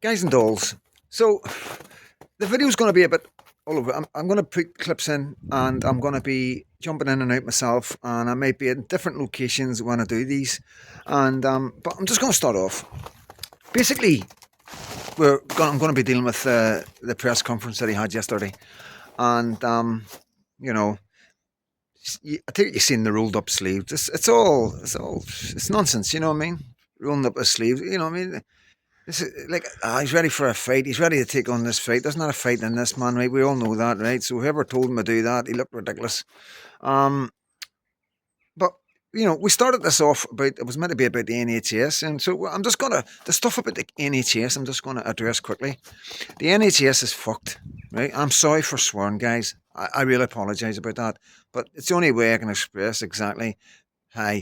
Guys and dolls. So the video's going to be a bit all over. I'm going to put clips in, and I'm going to be jumping in and out myself, and I might be in different locations when I do these. And but I'm just going to start off. Basically, I'm going to be dealing with the press conference that he had yesterday, and you know, I think you've seen the rolled up sleeves. It's nonsense. You know what I mean? Rolling up his sleeves. You know what I mean? This is like he's ready for a fight. He's ready to take on this fight. There's not a fight in this, man, right? We all know that, right? So whoever told him to do that, he looked ridiculous. Um, but we started this off about it was meant to be about the NHS, and so I'm just gonna the stuff about the NHS. I'm just gonna address quickly. The NHS is fucked, right? I'm sorry for swearing, guys. I really apologise about that, but it's the only way I can express exactly how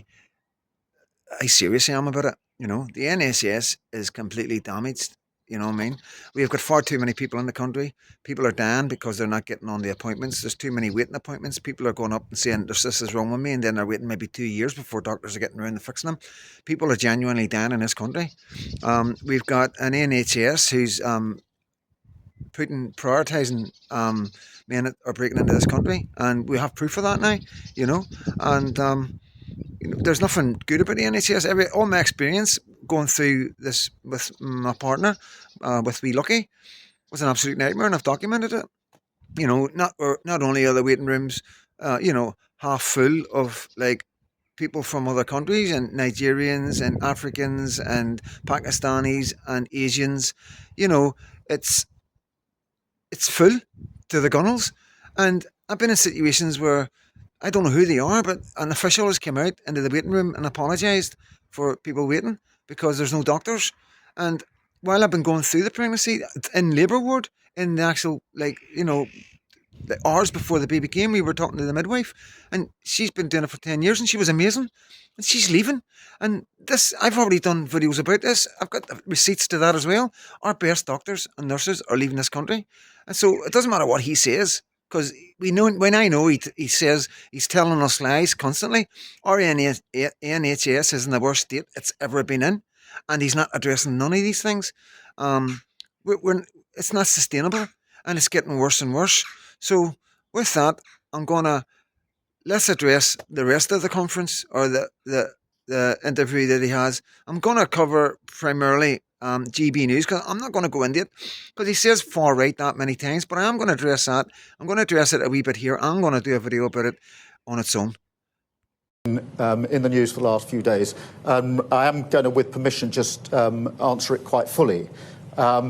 serious I am about it. The NHS is completely damaged. You know what I mean? We've got far too many people in the country. People are dying because they're not getting on the appointments. There's too many waiting appointments. People are going up and saying, this is wrong with me, and then they're waiting maybe 2 years before doctors are getting around to fixing them. People are genuinely dying in this country. We've got an NHS who's prioritising men that are breaking into this country, and we have proof of that now, and there's nothing good about the NHS. All my experience going through this with my partner, with wee Lucky, was an absolute nightmare, and I've documented it. Not only are the waiting rooms, half full of like people from other countries and Nigerians and Africans and Pakistanis and Asians, you know, it's full to the gunnels, and I've been in situations where I don't know who they are, but an official has come out into the waiting room and apologised for people waiting because there's no doctors. And while I've been going through the pregnancy in labour ward, in the actual, the hours before the baby came, we were talking to the midwife, and she's been doing it for 10 years, and she was amazing. And she's leaving. And this, I've already done videos about this. I've got receipts to that as well. Our best doctors and nurses are leaving this country. And so it doesn't matter what he says, because we know when I know he says he's telling us lies constantly. Our NHS is in the worst state it's ever been in, and he's not addressing none of these things. Um, it's not sustainable, and it's getting worse and worse. So with that, I'm gonna let's address the rest of the conference, or the interview that he has. I'm gonna cover primarily GB News, because I'm not going to go into it because he says far right that many times, but I am going to address that. I'm going to address it a wee bit here. I'm going to do a video about it on its own. In the news for the last few days. I am going to, with permission, just answer it quite fully,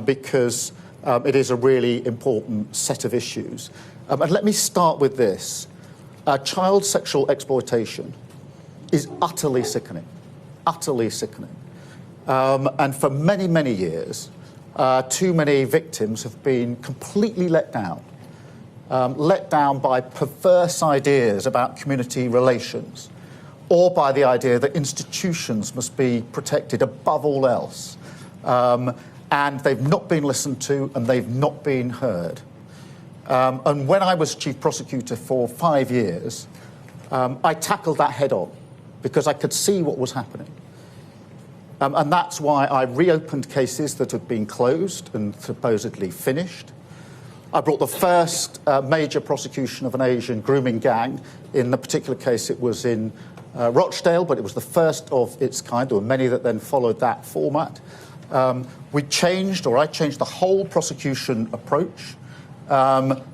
because it is a really important set of issues. And let me start with this. Child sexual exploitation is utterly sickening. Utterly sickening. And for many, many years, too many victims have been completely let down by perverse ideas about community relations, or by the idea that institutions must be protected above all else. And they've not been listened to, and they've not been heard. And when I was chief prosecutor for 5 years, I tackled that head on, because I could see what was happening. And that's why I reopened cases that had been closed and supposedly finished. I brought the first major prosecution of an Asian grooming gang. In the particular case, it was in Rochdale, but it was the first of its kind. There were many that then followed that format. I changed the whole prosecution approach,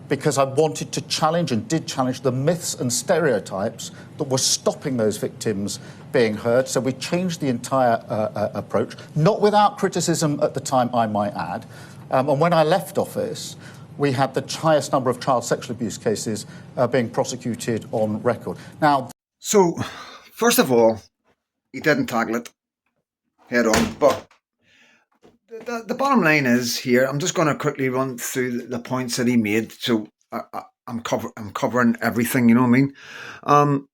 because I wanted to challenge, and did challenge, the myths and stereotypes that were stopping those victims being heard. So we changed the entire approach, not without criticism at the time, I might add. And when I left office, we had the highest number of child sexual abuse cases being prosecuted on record. Now, so first of all, he didn't tackle it head on, but the bottom line is here. I'm just going to quickly run through the points that he made. So I'm covering everything. You know what I mean?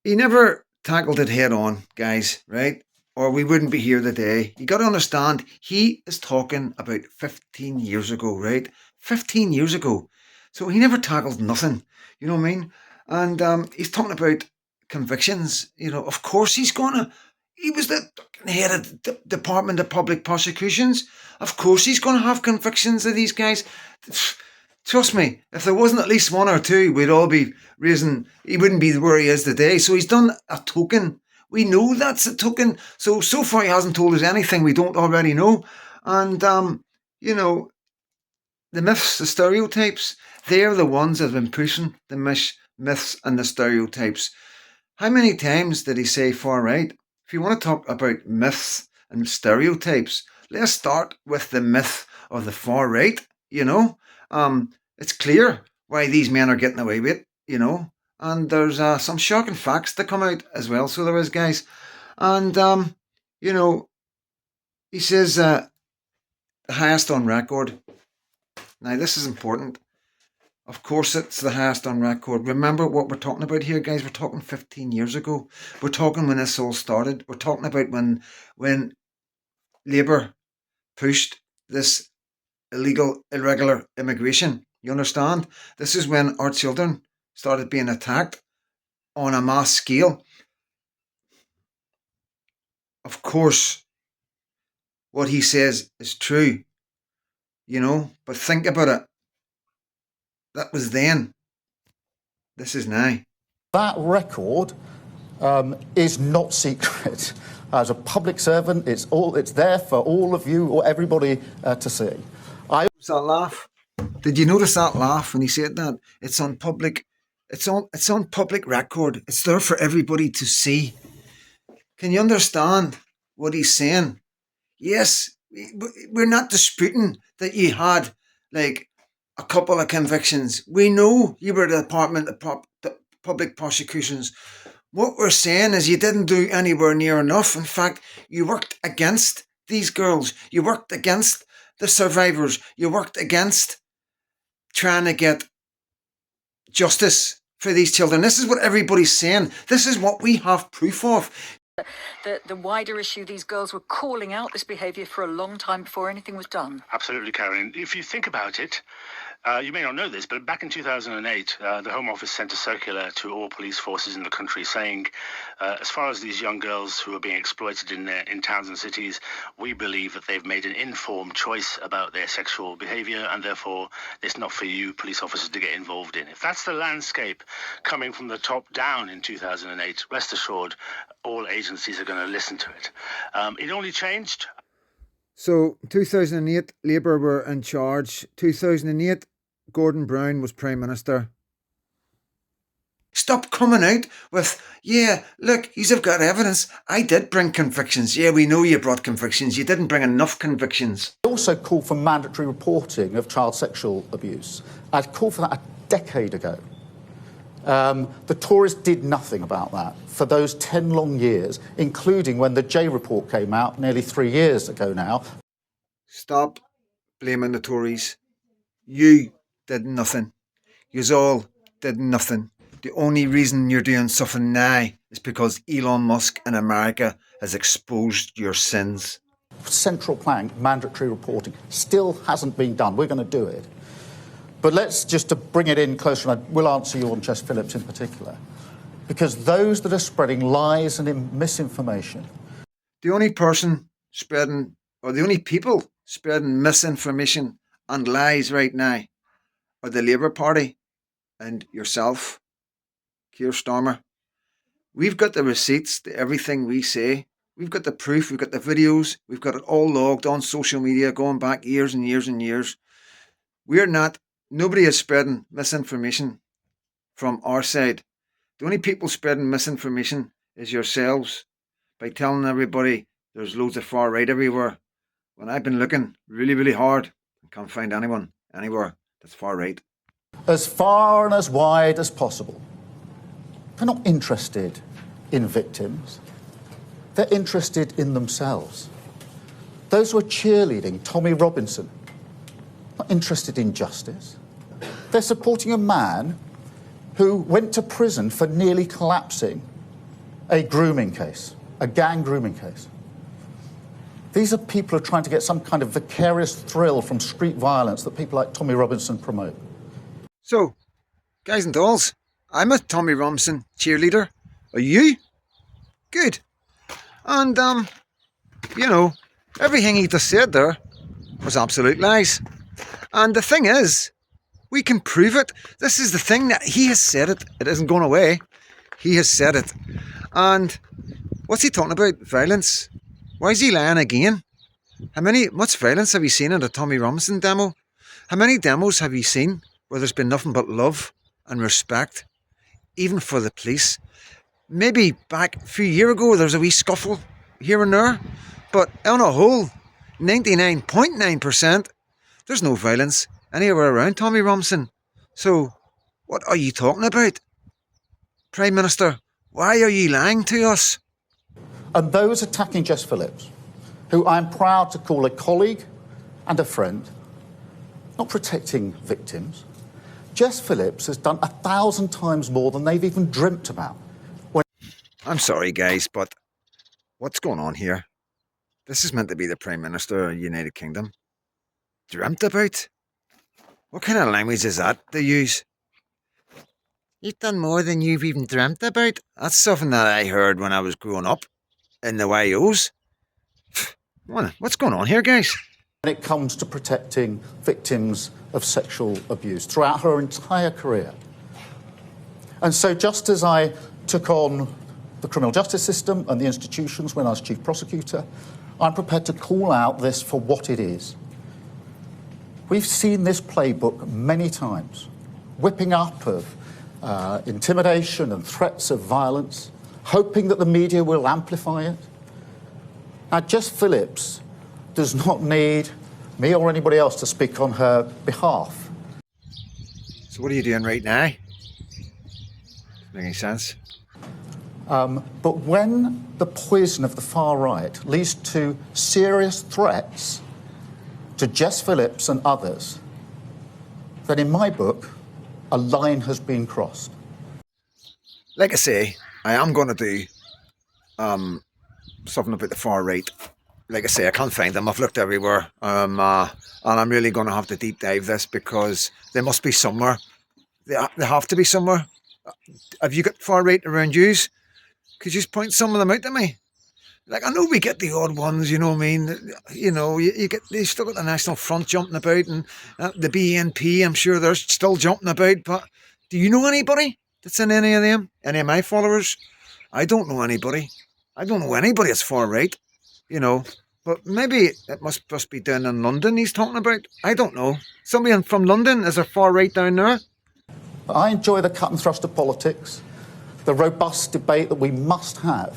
He never tackled it head on, guys. Right? Or we wouldn't be here today. You got to understand. He is talking about 15 years ago, right? 15 years ago. So he never tackled nothing. You know what I mean? And he's talking about convictions. Of course he's gonna. He was the head of the Department of Public Prosecutions. Of course he's going to have convictions of these guys. Trust me, if there wasn't at least one or two, we'd all be raising, he wouldn't be where he is today. So he's done a token. We know that's a token. So far he hasn't told us anything we don't already know. And, you know, the myths, the stereotypes, they're the ones that have been pushing the myths and the stereotypes. How many times did he say far right? If you want to talk about myths and stereotypes, let's start with the myth of the far right, you know. It's clear why these men are getting away with it, you know. And there's some shocking facts that come out as well. So there is, guys. And, you know, he says the highest on record. Now, this is important. Of course, it's the highest on record. Remember what we're talking about here, guys? We're talking 15 years ago. We're talking when this all started. We're talking about when Labour pushed this irregular immigration. You understand? This is when our children started being attacked on a mass scale. Of course, what he says is true, you know, but think about it. That was then. This is now. That record is not secret. As a public servant, it's there for all of you or everybody to see. That laugh. Did you notice that laugh when he said that? It's on public. It's on public record. It's there for everybody to see. Can you understand what he's saying? Yes, we're not disputing that you had like a couple of convictions. We know you were the Department of Public Prosecutions. What we're saying is you didn't do anywhere near enough. In fact, you worked against these girls. You worked against the survivors. You worked against trying to get justice for these children. This is what everybody's saying. This is what we have proof of. The wider issue, these girls were calling out this behaviour for a long time before anything was done. Absolutely, Karen. If you think about it, you may not know this, but back in 2008, the Home Office sent a circular to all police forces in the country saying, as far as these young girls who are being exploited in towns and cities, we believe that they've made an informed choice about their sexual behaviour, and therefore it's not for you police officers to get involved in. If that's the landscape coming from the top down in 2008, rest assured, all agencies are going to listen to it. It only changed. So 2008, Labour were in charge. 2008, Gordon Brown was Prime Minister. Stop coming out with, yeah, look, you've got evidence. I did bring convictions. Yeah, we know you brought convictions. You didn't bring enough convictions. I also called for mandatory reporting of child sexual abuse. I'd called for that a decade ago. The Tories did nothing about that for those 10 long years, including when the J report came out nearly 3 years ago now. Stop blaming the Tories. You did nothing. Yous all did nothing. The only reason you're doing something now is because Elon Musk in America has exposed your sins. Central plank, mandatory reporting, still hasn't been done. We're going to do it. But let's just to bring it in closer, and I will answer you on Chess Phillips in particular, because those that are spreading lies and misinformation. The only person spreading, or the only people spreading misinformation and lies right now are the Labour Party and yourself, Keir Starmer. We've got the receipts to everything we say. We've got the proof, we've got the videos, we've got it all logged on social media going back years and years and years. Nobody is spreading misinformation from our side. The only people spreading misinformation is yourselves by telling everybody there's loads of far right everywhere. When I've been looking really, really hard, I can't find anyone anywhere that's far right. As far and as wide as possible. They're not interested in victims. They're interested in themselves. Those who are cheerleading Tommy Robinson, not interested in justice. They're supporting a man who went to prison for nearly collapsing a grooming case, a gang grooming case. These are people who are trying to get some kind of vicarious thrill from street violence that people like Tommy Robinson promote. So, guys and dolls, I'm a Tommy Robinson cheerleader. Are you? Good. And, you know, everything he just said there was absolute lies. And the thing is, we can prove it. This is the thing, that he has said it. It isn't going away. He has said it. And what's he talking about? Violence. Why is he lying again? Much violence have you seen in the Tommy Robinson demo? How many demos have you seen where there's been nothing but love and respect, even for the police? Maybe back a few years ago there was a wee scuffle here and there, but on a whole, 99.9%, there's no violence anywhere around Tommy Robinson. So, what are you talking about? Prime Minister, why are you lying to us? And those attacking Jess Phillips, who I'm proud to call a colleague and a friend, not protecting victims. Jess Phillips has done 1,000 times more than they've even dreamt about. I'm sorry, guys, but what's going on here? This is meant to be the Prime Minister of the United Kingdom. Dreamt about? What kind of language is that they use? You've done more than you've even dreamt about. That's something that I heard when I was growing up in the YOs. What's going on here, guys? When it comes to protecting victims of sexual abuse throughout her entire career. And so just as I took on the criminal justice system and the institutions when I was chief prosecutor, I'm prepared to call out this for what it is. We've seen this playbook many times, whipping up of intimidation and threats of violence, hoping that the media will amplify it. Now, Jess Phillips does not need me or anybody else to speak on her behalf. So what are you doing right now? Doesn't make any sense. But when the poison of the far right leads to serious threats to Jess Phillips and others, then in my book, a line has been crossed. Like I say, I am going to do something about the far right. Like I say, I can't find them. I've looked everywhere. And I'm really going to have to deep dive this because they must be somewhere. They have to be somewhere. Have you got far right around yous? Could you just point some of them out to me? Like, I know we get the odd ones, you know what I mean? You know, you still got the National Front jumping about and the BNP, I'm sure they're still jumping about. But do you know anybody that's in any of them? Any of my followers? I don't know anybody. I don't know anybody that's far right, you know. But maybe it must just be down in London he's talking about. I don't know. Somebody from London, is there far right down there? I enjoy the cut and thrust of politics, the robust debate that we must have.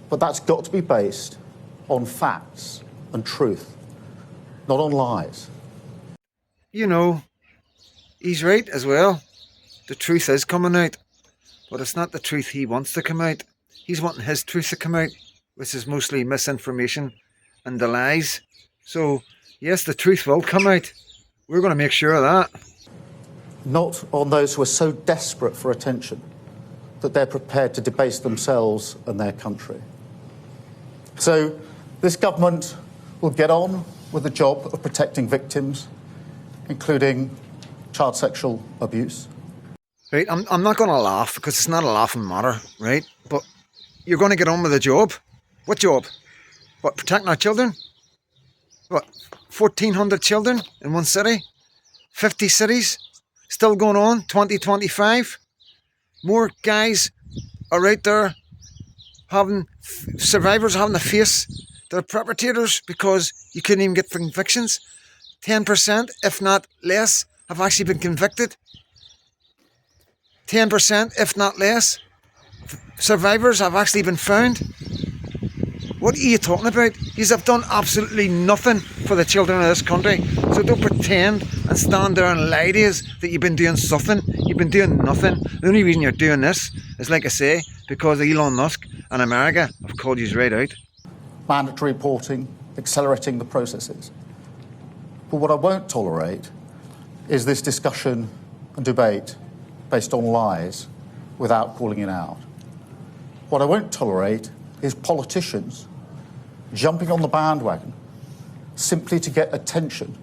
But that's got to be based on facts and truth, not on lies. You know, he's right as well. The truth is coming out. But it's not the truth he wants to come out. He's wanting his truth to come out, which is mostly misinformation and the lies. So, yes, the truth will come out. We're going to make sure of that. Not on those who are so desperate for attention that they're prepared to debase themselves and their country. So this government will get on with the job of protecting victims, including child sexual abuse. Right, I'm not going to laugh because it's not a laughing matter, right? But you're going to get on with the job. What job? What, protecting our children? What, 1,400 children in one city? 50 cities? Still going on, 2025? More guys are out there survivors having to face their perpetrators because you couldn't even get convictions. 10%, if not less, have actually been convicted. 10%, if not less, survivors have actually been found. What are you talking about? You have done absolutely nothing for the children of this country. So don't pretend and stand there and lie to us that you've been doing something. You've been doing nothing. The only reason you're doing this is, like I say, because Elon Musk and America have called you right out. Mandatory reporting, accelerating the processes. But what I won't tolerate is this discussion and debate based on lies without calling it out. What I won't tolerate is politicians jumping on the bandwagon simply to get attention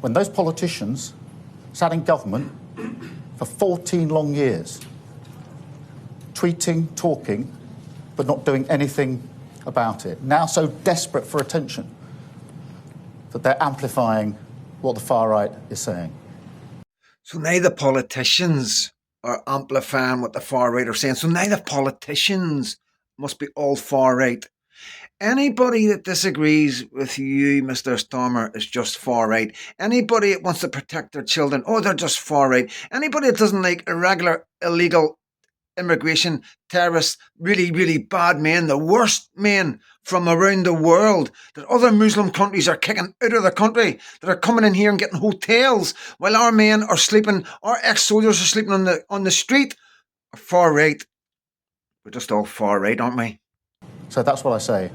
when those politicians sat in government for 14 long years, tweeting, talking but not doing anything about it. Now so desperate for attention that they're amplifying what the far right is saying. So now the politicians are amplifying what the far right are saying. So now the politicians must be all far right. Anybody that disagrees with you, Mr. Starmer, is just far right. Anybody that wants to protect their children, oh, they're just far right. Anybody that doesn't like irregular, illegal immigration, terrorists, really, really bad men, the worst men from around the world that other Muslim countries are kicking out of the country, that are coming in here and getting hotels while our men are sleeping, our ex-soldiers are sleeping on the street, are far right. We're just all far right, aren't we? So that's what I say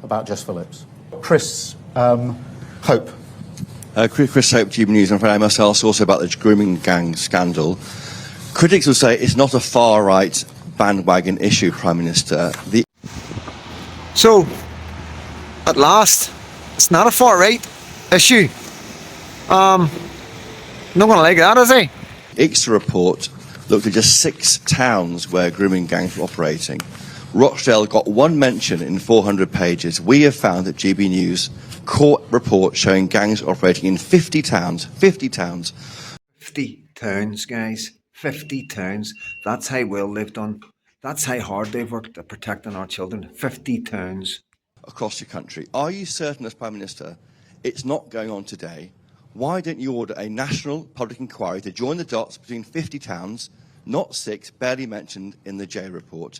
about Jess Phillips. Chris Hope. Chris Hope, GB News, and I must ask also about the grooming gang scandal. Critics will say it's not a far-right bandwagon issue, Prime Minister. So, at last, it's not a far-right issue. Not going to like that, is he? ICSA report looked at just 6 towns where grooming gangs were operating. Rochdale got 1 mention in 400 pages. We have found at GB News court report showing gangs operating in 50 towns. 50 towns. 50 towns, guys. 50 towns. That's how well they've done. That's how hard they've worked at protecting our children. 50 towns. Across the country. Are you certain, as Prime Minister, it's not going on today? Why don't you order a national public inquiry to join the dots between 50 towns, not 6, barely mentioned in the J report?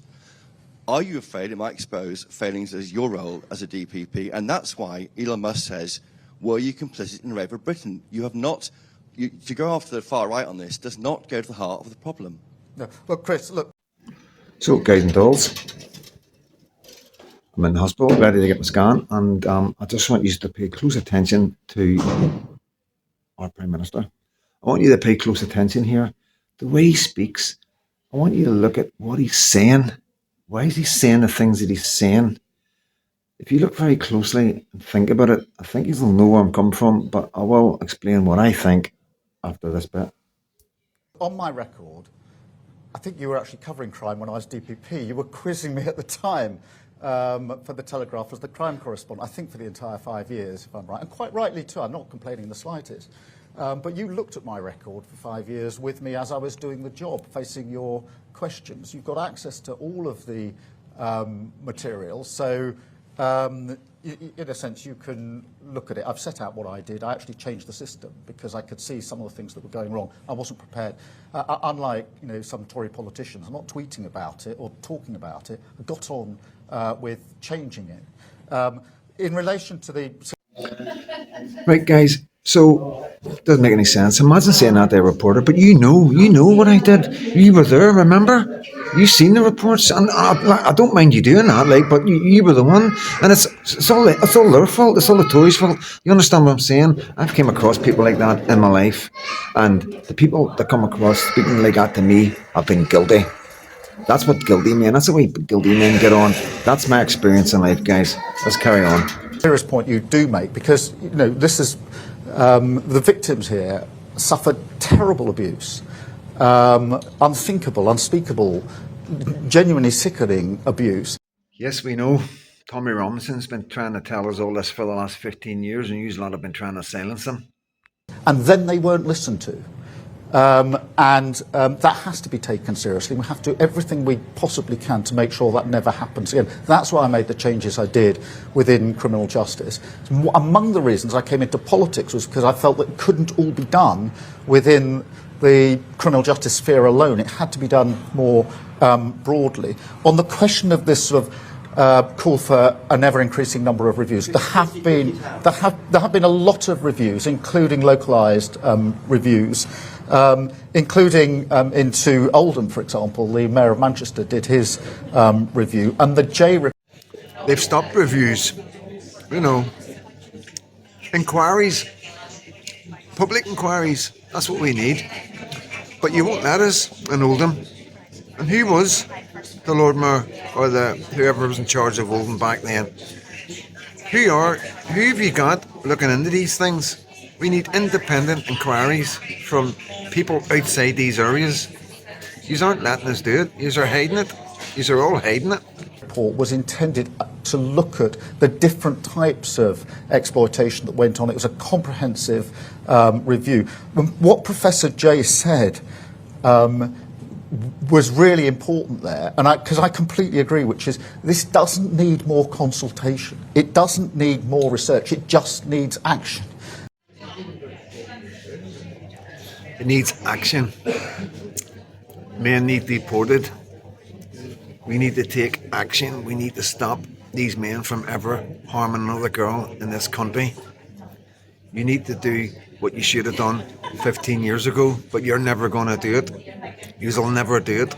Are you afraid it might expose failings as your role as a DPP? And that's why Elon Musk says, were you complicit in the rape of Britain? You have not. To go after the far right on this does not go to the heart of the problem. No. Look, Chris, look. So, guys and dolls, I'm in the hospital, ready to get my scan, and I just want you to pay close attention to our Prime Minister. I want you to pay close attention here. The way he speaks, I want you to look at what he's saying. Why is he saying the things that he's saying? If you look very closely and think about it, I think you'll know where I'm coming from, but I will explain what I think after this bit. On my record, I think you were actually covering crime when I was DPP. You were quizzing me at the time for The Telegraph as the crime correspondent, I think for the entire 5 years, if I'm right. And quite rightly too, I'm not complaining in the slightest. But you looked at my record for 5 years with me as I was doing the job, facing your questions. You've got access to all of the materials, so in a sense you can look at it. I've set out what I did. I actually changed the system because I could see some of the things that were going wrong. I wasn't prepared. Unlike some Tory politicians, I'm not tweeting about it or talking about it. I got on with changing it. In relation to the... Right, guys, so it doesn't make any sense. Imagine saying that to a reporter, but you know what I did. You were there, remember? You've seen the reports, and I don't mind you doing that, but you were the one, and it's all their fault. It's all the Tories' fault. You understand what I'm saying? I've came across people like that in my life, and the people that come across speaking like that to me have been guilty. That's what guilty men. That's the way guilty men get on. That's my experience in life, guys. Let's carry on. Serious point you do make, because this is the victims here suffered terrible abuse, unthinkable, unspeakable, genuinely sickening abuse. Yes, we know. Tommy Robinson's been trying to tell us all this for the last 15 years, and you lot have been trying to silence him. And then they weren't listened to. That has to be taken seriously. We have to do everything we possibly can to make sure that never happens again. That's why I made the changes I did within criminal justice. Among the reasons I came into politics was because I felt that it couldn't all be done within the criminal justice sphere alone. It had to be done more broadly. On the question of this sort of call for an ever-increasing number of reviews, there have been a lot of reviews, including localised reviews. Including into Oldham, for example. The Mayor of Manchester did his review, and the They've stopped reviews, inquiries, public inquiries. That's what we need. But you won't let us in Oldham. And who was the Lord Mayor or whoever was in charge of Oldham back then? Who have you got looking into these things? We need independent inquiries from people outside these areas. Yous aren't letting us do it. Yous are hiding it. Yous are all hiding it. report was intended to look at the different types of exploitation that went on. It was a comprehensive review. What Professor Jay said was really important there, and because I completely agree, which is this doesn't need more consultation. It doesn't need more research. It just needs action. It needs action. Men need deported. We need to take action. We need to stop these men from ever harming another girl in this country. You need to do what you should have done 15 years ago, but you're never going to do it. You'll never do it.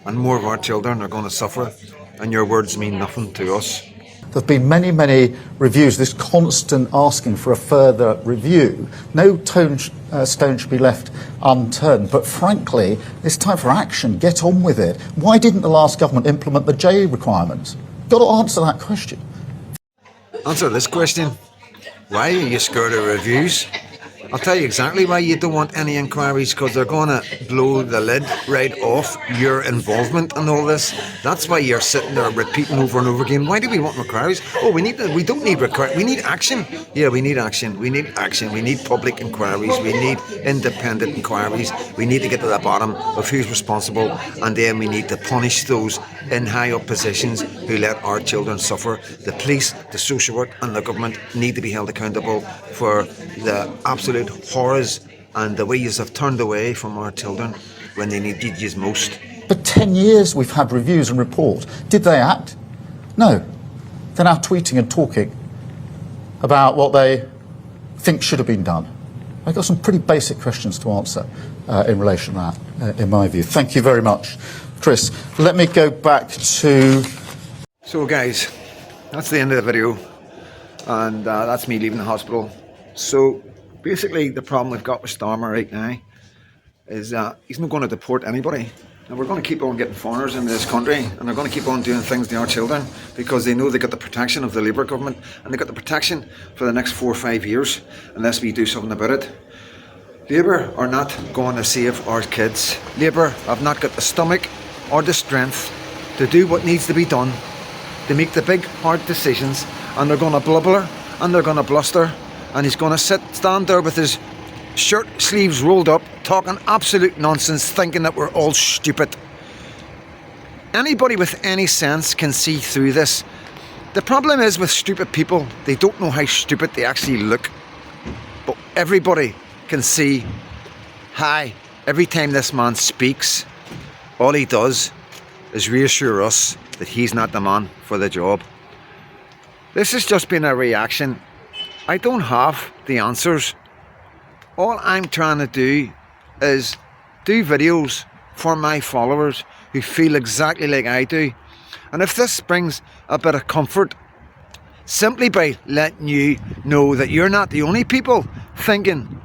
And more of our children are going to suffer, and your words mean nothing to us. There have been many, many reviews, this constant asking for a further review. No stone should be left unturned. But frankly, it's time for action. Get on with it. Why didn't the last government implement the J requirements? Got to answer that question. Answer this question. Why are you scared of reviews? I'll tell you exactly why you don't want any inquiries, because they're going to blow the lid right off your involvement in all this. That's why you're sitting there repeating over and over again, why do we want inquiries? Oh, we don't need inquiries, we need action. Yeah, we need action, we need action, we need public inquiries, we need independent inquiries, we need to get to the bottom of who's responsible, and then we need to punish those in high up positions who let our children suffer. The police, the social work and the government need to be held accountable for the absolute horrors and the way you have turned away from our children when they needed you most. For 10 years we've had reviews and reports. Did they act? No. They're now tweeting and talking about what they think should have been done. I've got some pretty basic questions to answer in relation to that, in my view. Thank you very much, Chris. Let me go back to... So guys, that's the end of the video, and that's me leaving the hospital. So basically the problem we've got with Starmer right now is he's not going to deport anybody, and we're going to keep on getting foreigners into this country, and they're going to keep on doing things to our children because they know they got the protection of the Labour government, and they got the protection for the next 4 or 5 years unless we do something about it. Labour are not going to save our kids. Labour have not got the stomach or the strength to do what needs to be done, to make the big hard decisions, and they're going to blubber and they're going to bluster, and he's going to stand there with his shirt sleeves rolled up, talking absolute nonsense, thinking that we're all stupid. Anybody with any sense can see through this. The problem is with stupid people, they don't know how stupid they actually look. But everybody can see, hi, every time this man speaks, all he does is reassure us that he's not the man for the job. This has just been a reaction. I don't have the answers. All I'm trying to do is do videos for my followers who feel exactly like I do. And if this brings a bit of comfort, simply by letting you know that you're not the only people thinking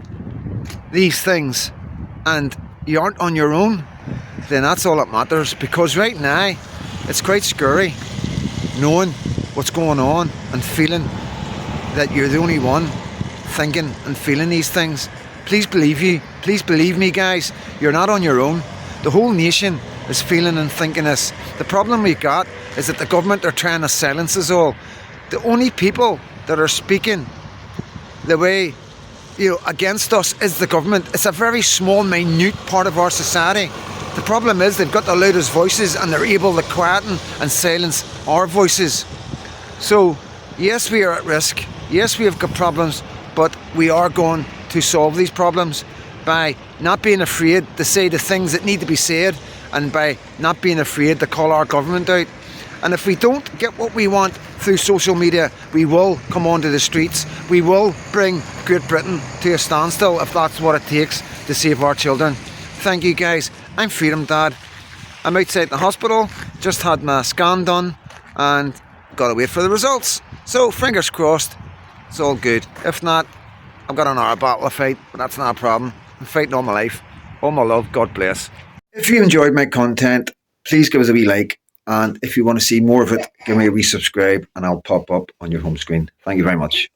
these things and you aren't on your own, then that's all that matters. Because right now, it's quite scary knowing what's going on and feeling that you're the only one thinking and feeling these things. Please believe me guys, you're not on your own. The whole nation is feeling and thinking this. The problem we've got is that the government are trying to silence us all. The only people that are speaking the way, against us is the government. It's a very small, minute part of our society. The problem is they've got the loudest voices and they're able to quieten and silence our voices. So, yes, we are at risk. Yes, we have got problems, but we are going to solve these problems by not being afraid to say the things that need to be said, and by not being afraid to call our government out. And if we don't get what we want through social media, we will come onto the streets. We will bring Great Britain to a standstill if that's what it takes to save our children. Thank you guys. I'm Freedom Dad. I'm outside the hospital, just had my scan done and gotta wait for the results. So fingers crossed, it's all good. If not, I've got another battle to fight, but that's not a problem. I'm fighting all my life. All my love, God bless. If you enjoyed my content, please give us a wee like. And if you want to see more of it, give me a wee subscribe and I'll pop up on your home screen. Thank you very much.